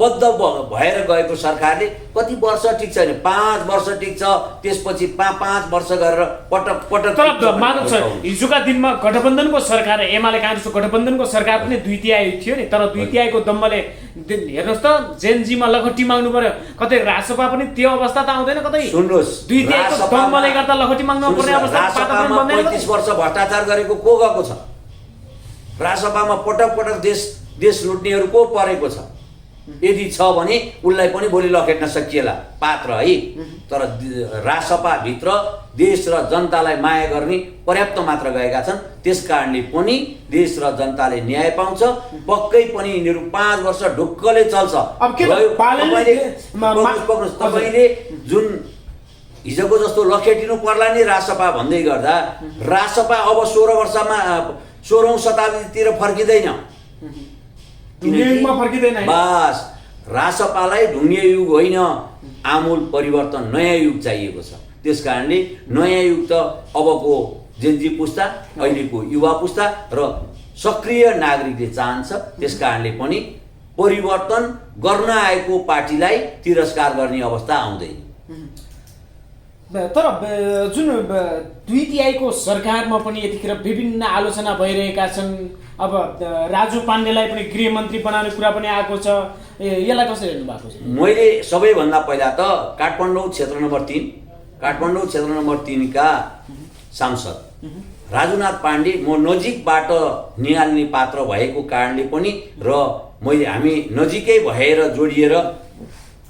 बद्ध भएर गएको सरकारले कति वर्ष टिक्छ भने 5 वर्ष टिक्छ, त्यसपछि 5 वर्ष गरेर पटक पटक। तर माधव सर, हिजोका दिनमा गठबन्धनको सरकार, एमाले काङ्ग्रेसको गठबन्धनको सरकार पनि 2 तिहाई थियो नि, तर 2 तिहाईको दम्बले हेर्नुहोस् त जेनजीमा लखटी माग्नु पर्यो, कतै रासपा पनि त्यो अवस्था त आउँदैन, कतै सुन्नुहोस् 2 तिहाईको दम्बले गर्दा लखटी माग्नु पर्ने अवस्था वातावरण बन्दैन। 35 वर्ष भ्रष्टाचार गरेको को गएको छ? रासपामा पटक पटक देश लुट्नेहरू को परेको छ? यदि छ भने उसलाई पनि भोलि लखेट्न सकिएला पात्र है। तर रासपा भित्र देश र जनतालाई माया गर्ने पर्याप्त मात्र गएका छन्, त्यसकारणले पनि देश र जनताले न्याय पाउँछ। पक्कै पनि यिनीहरू 5 वर्ष ढुक्कले चल्छ। तपाईँले जुन हिजोको जस्तो लखेटिनु पर्ला नि रासपा भन्दै गर्दा रासपा अब 16औं शताब्दीतिर फर्किँदैन। बस रासपालाई ढुङ्गे युग होइन, आमूल परिवर्तन नयाँ युग चाहिएको छ। त्यसकारणले नयाँ युग त अबको जेनजी पुस्ता, अहिलेको युवा पुस्ता र सक्रिय नागरिकले चाहन्छ। त्यसकारणले पनि परिवर्तन गर्न आएको पार्टीलाई तिरस्कार गर्ने अवस्था आउँदैन। तर जुन 2 तिहाईको सरकारमा पनि यतिखेर विभिन्न आलोचना भइरहेका छन्। अब राजु पाण्डेलाई पनि गृहमन्त्री बनाउने कुरा पनि आएको छ, यसलाई कसरी हेर्नु भएको छ? मैले सबैभन्दा पहिला त काठमाडौँ क्षेत्र नम्बर 3 का सांसद राजुनाथ पाण्डे म नजिकबाट निहाल्ने पात्र भएको कारणले पनि र हामी नजिकै भएर जोडिएर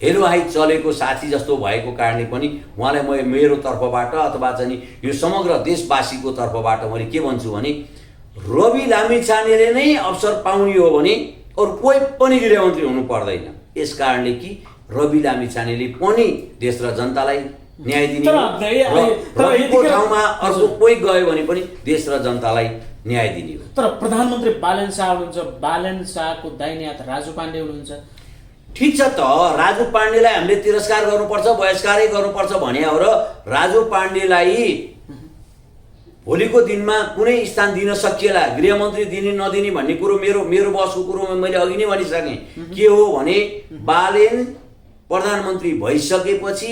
हेरुहाई चलेको साथी जस्तो भएको कारणले पनि उहाँलाई मेरो तर्फबाट अथवा चाहिँ यो समग्र देशवासीको तर्फबाट मैले के भन्छु भने रवि लामिछानेले नै अवसर पाउने हो भने अरू कोही पनि गृहमन्त्री हुनु पर्दैन। यस कारणले कि रवि लामिछानेले पनि देश र जनतालाई न्याय दिने, रविको ठाउँमा अर्को कोही गयो भने पनि देश र जनतालाई न्याय दिने हो। तर प्रधानमन्त्री बालन शाह हुनुहुन्छ, बालन शाहको दाहिने हात राजु पाण्डे हुनुहुन्छ। ठिक छ त, राजु पाण्डेलाई हामीले तिरस्कार गर्नुपर्छ, बहिष्कारै गर्नुपर्छ भने हो र राजु पाण्डेलाई भोलिको दिनमा कुनै स्थान दिन सकिएला, गृहमन्त्री दिने नदिने भन्ने कुरो मेरो बसको कुरोमा मैले अघि नै भनिसकेँ। के हो भने बालेन प्रधानमन्त्री भइसकेपछि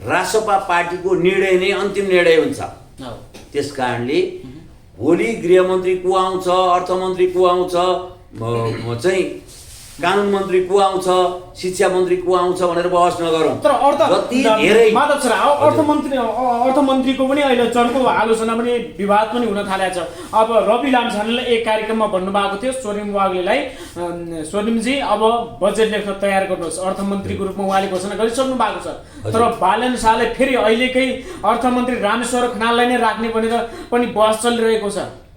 रासपा पार्टीको निर्णय नै अन्तिम निर्णय हुन्छ। त्यसकारणले भोलि गृहमन्त्री को आउँछ, अर्थमन्त्री को आउँछ, चाहिँ कानुन मन्त्री को आउँछ, शिक्षा मन्त्री को आउँछ भनेर बहस नगरौँ। तर अर्थमन्त्रीको पनि अहिले चर्को आलोचना पनि विवाद पनि हुन थालेको छ। अब रवि लामिछानेले एक कार्यक्रममा भन्नुभएको थियो स्वर्णिम वाग्लेलाई, स्वर्णिमजी अब बजेट लेख्न तयार गर्नुहोस्, अर्थमन्त्रीको रूपमा उहाँले घोषणा गरिसक्नु भएको छ। तर बालन शाहले फेरि अहिलेकै अर्थमन्त्री रामेश्वर खनाललाई नै राख्ने भनेर पनि बहस चलिरहेको छ।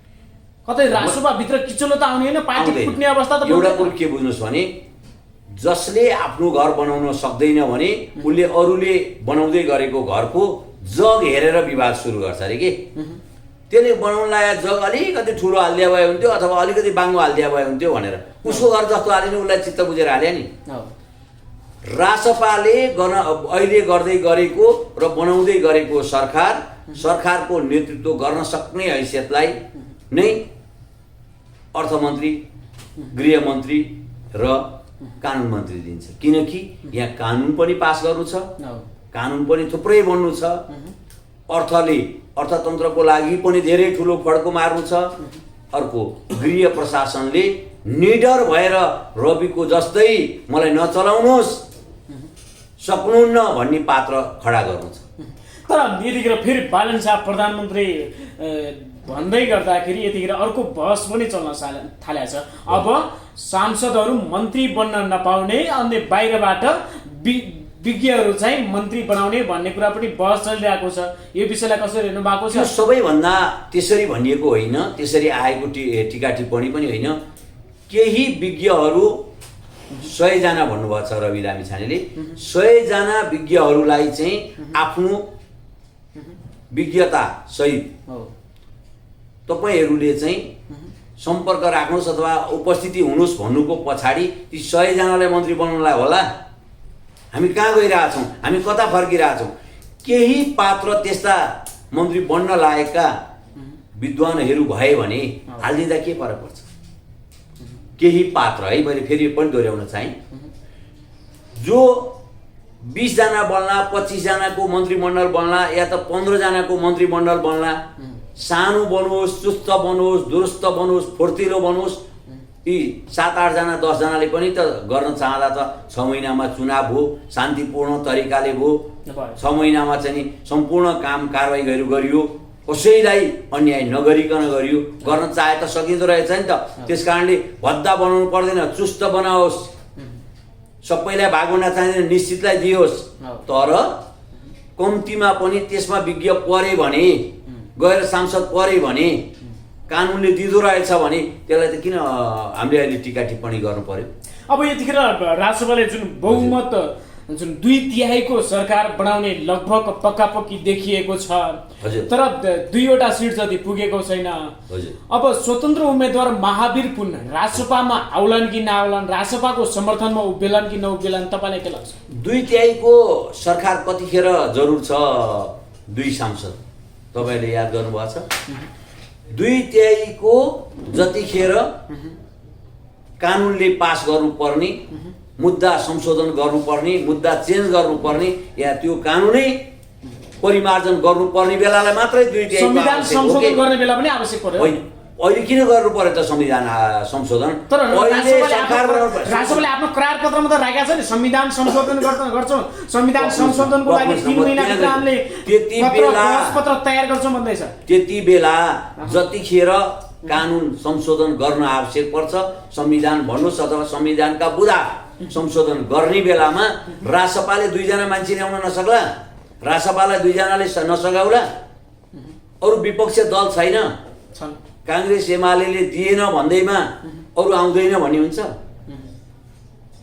कतै रासपाभित्र किचलो त आउने होइन, पार्टी फुट्ने अवस्था त। एउटा कुरो के बुझ्नुहोस् भने जसले आफ्नो घर बनाउन सक्दैन भने उसले अरूले बनाउँदै गरेको घरको जग हेरेर विवाद सुरु गर्छ अरे के। त्यसले बनाउन लागेको जग अलिकति ठुलो हालिदिया भए हुन्थ्यो अथवा अलिकति बाङ्गो हालिदिया भए हुन्थ्यो भनेर उसको घर जस्तो हालिने उसलाई चित्त बुझेर हाल्यो नि। रासपाले अहिले गर्दै गरेको र बनाउँदै गरेको सरकारको नेतृत्व गर्न सक्ने हैसियतलाई नै अर्थमन्त्री, गृहमन्त्री र कानुन मन्त्री दिन्छ। किनकि यहाँ कानुन पनि पास गर्नु छ, कानुन पनि थुप्रै बन्नु छ, अर्थतन्त्रको लागि पनि धेरै ठुलो फड्को मार्नु छ। अर्को गृह प्रशासनले निडर भएर रविको जस्तै मलाई नचलाउनुहोस्, सक्नुहुन्न भन्ने पात्र खडा गर्नु छ। तर यतिखेर फेरि बालन शाह प्रधानमन्त्री भन्दै गर्दाखेरि यतिखेर अर्को बहस पनि चल्न थालेको छ। अब सांसदहरू मन्त्री बन्न नपाउने, अन्य बाहिरबाट विज्ञहरू चाहिँ मन्त्री बनाउने भन्ने कुरा पनि बहस चलिरहेको छ। यो विषयलाई कसरी हेर्नु भएको छ? सबैभन्दा त्यसरी भनिएको होइन, त्यसरी आएको टिका टिप्पणी पनि होइन। केही विज्ञहरू 100 जना भन्नुभएको छ रवि लामिछानेले, 100 जना विज्ञहरूलाई चाहिँ आफ्नो विज्ञता सहित तपाईहरूले चाहिँ सम्पर्क राख्नुहोस् अथवा उपस्थिति हुनुहोस् भन्नुको पछाडि ती 100 जनालाई मन्त्री बनाउनलाई होला? हामी कहाँ गइरहेछौँ, हामी कता फर्किरहेछौँ? केही पात्र त्यस्ता मन्त्री बन्न लागेका विद्वानहरू भए भने हालिदिँदा के फरक पर्छ? केही पात्र है, मैले फेरि पनि दोहोऱ्याउन चाहेँ, जो 20 जना बन्ला, 25 जनाको मन्त्रीमण्डल बन्ला या त 15 जनाको मन्त्रीमण्डल बन्ला, सानो बनोस्, चुस्त बनोस्, दुरुस्त बनोस्, फुर्तिलो बनोस्, यी 7-8 जना 10 जनाले पनि त गर्न चाहँदा त 6 महिनामा चुनाव हो, शान्तिपूर्ण तरिकाले हो, 6 महिनामा चाहिँ नि सम्पूर्ण काम कारबाही गरियो, कसैलाई अन्याय नगरिकन गरियो, गर्न चाहे त सकिँदो रहेछ नि त। त्यसकारणले भद्दा बनाउनु पर्दैन, चुस्त बनाओस्, सबैलाई भागवटा चाहिँदैन, निश्चितलाई दियोस्, तर कम्तीमा पनि त्यसमा विज्ञ परे भने, गएर सांसद परे भने, कानुनले दिँदो रहेछ भने त्यसलाई त किन हामीले अहिले टिका टिप्पणी गर्नु पर्यो? अब यतिखेर राजसभाले जुन बहुमत जुन 2/3 सरकार बनाउने लगभग पक्कापक्की देखिएको छ, तर 2वटा सिट जति पुगेको छैन। अब स्वतन्त्र उम्मेदवार महावीर पुन राजसभामा आउलान् कि नआउलान्, राजसभाको समर्थनमा उभिएलान् कि नउभिएलान्, तपाईँलाई के लाग्छ? 2/3 सरकार कतिखेर जरुर छ? 2 सांसद तपाईँले याद गर्नुभएको छ? 2/3 जतिखेर कानुनले पास गर्नुपर्ने, मुद्दा संशोधन गर्नुपर्ने, मुद्दा चेन्ज गर्नुपर्ने या त्यो कानुनै परिमार्जन गर्नुपर्ने बेलालाई मात्रै 2/3 संविधान संशोधन गर्ने बेला पनि आवश्यक पर्यो। अहिले किन गर्नु पर्यो त संविधान संशोधन? तर राजसभाले आफ्नो करार पत्रमा त राखेको छ नि, संविधान संशोधन गर्छौँ, संविधान संशोधनको लागि 3 महिनाभित्र हामीले पत्र तयार गर्छौँ भन्दैछ। त्यति बेला जतिखेर कानुन संशोधन गर्न आवश्यक पर्छ, संविधान भन्नुहोस् अथवा संविधानका बुँदा संशोधन गर्ने बेलामा राजसभाले 2 जना मान्छे ल्याउन नसक्ला, राजसभालाई 2 जनाले नसगाउला, अरू विपक्ष दल छैन, काङ्ग्रेस एमाले दिएन भन्दैमा अरू आउँदैन भन्ने हुन्छ?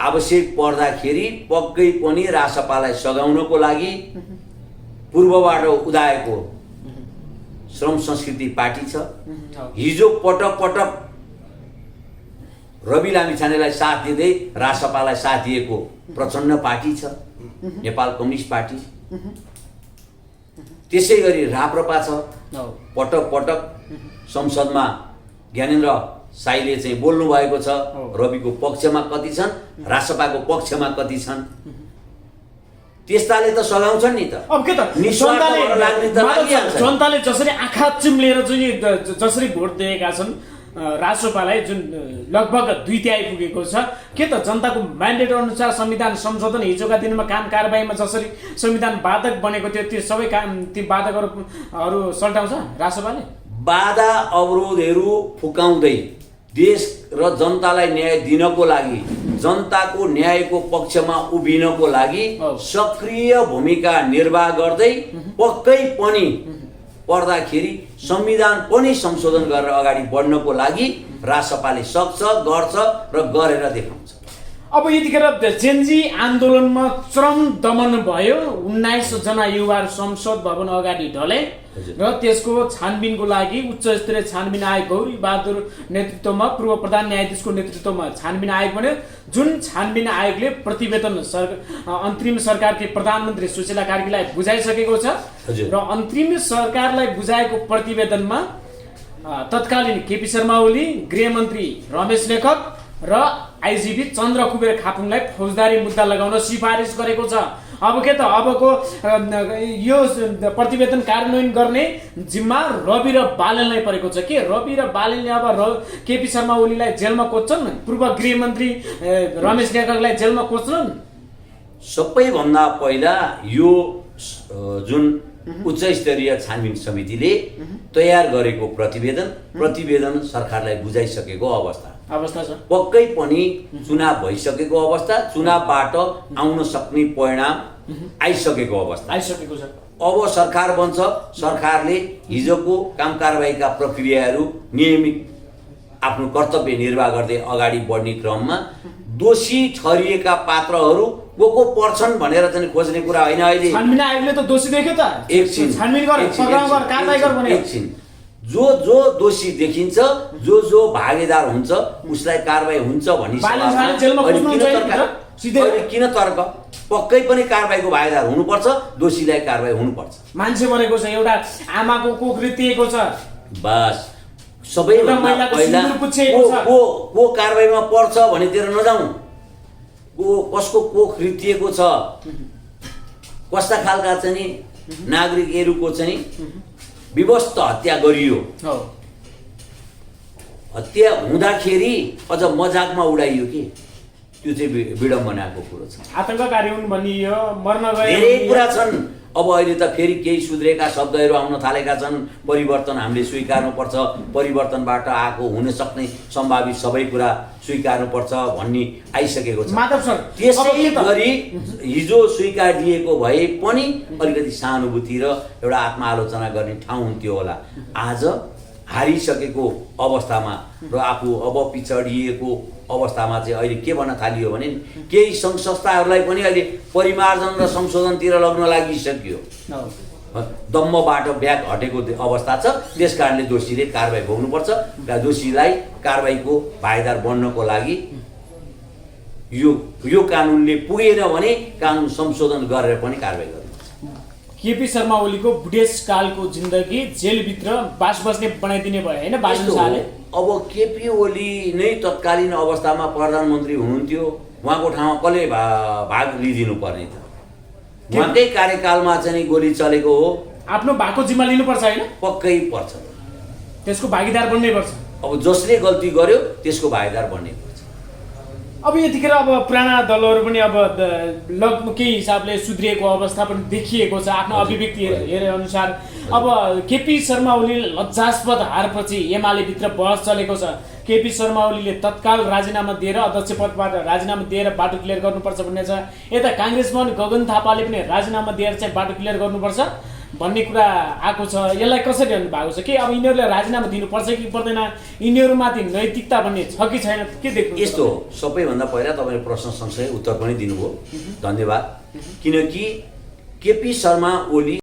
आवश्यक पर्दाखेरि पक्कै पनि राजसभालाई सघाउनको लागि पूर्वबाट उदाएको श्रम संस्कृति पार्टी छ। हिजो पटक पटक रवि लामिछानेलाई साथ दिँदै राजसभालाई साथ दिएको प्रचण्ड पार्टी छ, नेपाल कम्युनिस्ट पार्टी। त्यसै गरी राप्रपा छ, पटक पटक संसदमा ज्ञानेन्द्र साईले चाहिँ बोल्नु भएको छ, रविको पक्षमा कति छन्, राजसभाको पक्षमा कति छन्, त्यस्ताले त सघाउँछन् नि त। अब के त जनताले जसरी आँखा चिम्लेर चाहिँ जसरी भोट दिएका छन् राजसभालाई, जुन लगभग 2/3 पुगेको छ, के त जनताको म्यान्डेट अनुसार संविधान संशोधन हिजोका दिनमा काम कारबाहीमा जसरी संविधान बाधक बनेको थियो त्यो सबै ती बाधकहरू सल्टाउँछ राजसभाले? बाधा अवरोधहरू फुकाउँदै देश र जनतालाई न्याय दिनको लागि, जनताको न्यायको पक्षमा उभिनको लागि सक्रिय भूमिका निर्वाह गर्दै पक्कै पनि पर्दाखेरि संविधान पनि संशोधन गरेर अगाडि बढ्नको लागि राजसभाले सक्छ, गर्छ र गरेर देखाउँछ। अब यतिखेर जेनजी आन्दोलनमा चरम दमन भयो, 19 जना युवा संसद भवन अगाडि ढले र त्यसको छानबिनको लागि उच्च स्तरीय छानबिन आयोग गौरी बहादुर नेतृत्वमा पूर्व प्रधान न्यायाधीशको नेतृत्वमा छानबिन आयोग बन्यो। जुन छानबिन आयोगले प्रतिवेदन अन्तरिम सरकारकी प्रधानमन्त्री सुशीला कार्कीलाई बुझाइसकेको छ र अन्तरिम सरकारलाई बुझाएको प्रतिवेदनमा तत्कालीन केपी शर्मा ओली, गृहमन्त्री रमेश लेखक र आइजिपी चन्द्र कुबेर खापुङलाई फौजदारी मुद्दा लगाउन सिफारिस गरेको छ। अब के त अबको यो प्रतिवेदन कार्यान्वयन गर्ने जिम्मा रवि र बालनलाई परेको छ। के रवि र बालनले अब केपी शर्मा ओलीलाई जेलमा कोच्छन्, पूर्व गृहमन्त्री रमेश लेखकलाई जेलमा कोच्छन्? सबैभन्दा पहिला यो जुन उच्च स्तरीय छानबिन समितिले तयार गरेको प्रतिवेदन सरकारलाई बुझाइसकेको अवस्था छ। पक्कै पनि चुनाव भइसकेको अवस्था, चुनावबाट आउन सक्ने परिणाम आइसकेको अवस्था छ। अब सरकार बन्छ, सरकारले हिजोको काम कारबाहीका प्रक्रियाहरू नियमित आफ्नो कर्तव्य निर्वाह गर्दै अगाडि बढ्ने क्रममा दोषी ठहरिएका पात्रहरू को पर्छन् भनेर चाहिँ खोज्ने कुरा होइन। अहिले छानबिन आयोगले त दोषी देख्यो त, एकछिन छानबिन गर, पक्राउ गर, कारबाही गर भने एकछिन जो दोषी देखिन्छ, जो भागीदार हुन्छ उसलाई कारबाही हुन्छ भनी किन तर्क? पक्कै पनि कारबाहीको भागीदार हुनुपर्छ, दोषीलाई कारबाही हुनुपर्छ। मान्छे मरेको छ, एउटा आमाको कोख रितिएको छ, बस सबैभन्दा पहिला को कारबाहीमा पर्छ भनेतिर नजाउँ, कसको कोख रितिएको छ, कस्ता खालका चाहिँ नि नागरिकहरूको चाहिँ विवस्त हत्या गरियो। हत्या हुँदाखेरि अझ मजाकमा उडाइयो कि त्यो चाहिँ विडम्बनाको कुरो छ। आतंककारी हुन् भनियो, मर्न गए, धेरै कुरा छन्। अब अहिले त फेरि केही सुध्रेका शब्दहरू आउन थालेका छन्। परिवर्तन हामीले स्वीकार्नुपर्छ, परिवर्तनबाट आएको हुन सक्ने सम्भावित सबै कुरा स्वीकार्नुपर्छ भन्ने आइसकेको छ। माधव सर, त्यसै गरी हिजो स्वीकारिएको भए पनि अलिकति सहानुभूति र एउटा आत्मआलोचना गर्ने ठाउँ हुन्थ्यो होला। आज हारिसकेको अवस्थामा र आफू अब पिछडिएको अवस्थामा चाहिँ अहिले के भन्न थालियो भने केही सङ्घ संस्थाहरूलाई पनि अहिले परिमार्जन र संशोधनतिर लग्न लागिसक्यो। दम्मबाट ब्याग हटेको अवस्था छ। त्यस कारणले दोषीले कारबाही भोग्नुपर्छ। दोषीलाई कारबाहीको भागीदार बन्नको लागि यो कानुनले पुगेन भने कानुन संशोधन गरेर पनि कारबाही गर्नुपर्छ। केपी शर्मा ओलीको बुढेसकालको जिन्दगी जेलभित्र बास बस्ने बनाइदिने भयो होइन बाजन शाहले। अब केपी ओली नै तत्कालीन अवस्थामा प्रधानमन्त्री हुनुहुन्थ्यो, उहाँको ठाउँमा कसले भाग लिइदिनु पर्ने त? उहाँकै कार्यकालमा चाहिँ गोली चलेको हो। आफ्नो भागको जिम्मा लिनुपर्छ होइन? पक्कै पर्छ। त्यसको भागीदार बन्नै पर्छ। अब जसले गल्ती गर्यो त्यसको भागीदार बन्नै पर्छ। अब यतिखेर अब पुराना दलहरू पनि अब केही हिसाबले सुध्रिएको अवस्था पनि देखिएको छ आफ्नो अभिव्यक्ति हेरे अनुसार। अब केपी शर्मा ओली लज्जास्पद हारपछि एमाले भित्र बहस चलेको छ। केपी शर्मा ओलीले तत्काल राजीनामा दिएर अध्यक्ष पदबाट राजीनामा दिएर बाटो क्लियर गर्नुपर्छ भन्ने छ। यता काङ्ग्रेसमा पनि गगन थापाले पनि राजीनामा दिएर चाहिँ बाटो क्लियर गर्नुपर्छ भन्ने कुरा आएको छ। यसलाई कसरी हेर्नु भएको छ? के अब यिनीहरूले राजीनामा दिनुपर्छ कि पर्दैन? यिनीहरूमाथि नैतिकता भन्ने छ कि छैन? के देख्नु? यस्तो सबैभन्दा पहिला तपाईँले प्रश्न सँगसँगै उत्तर पनि दिनुभयो, धन्यवाद। किनकि केपी शर्मा ओली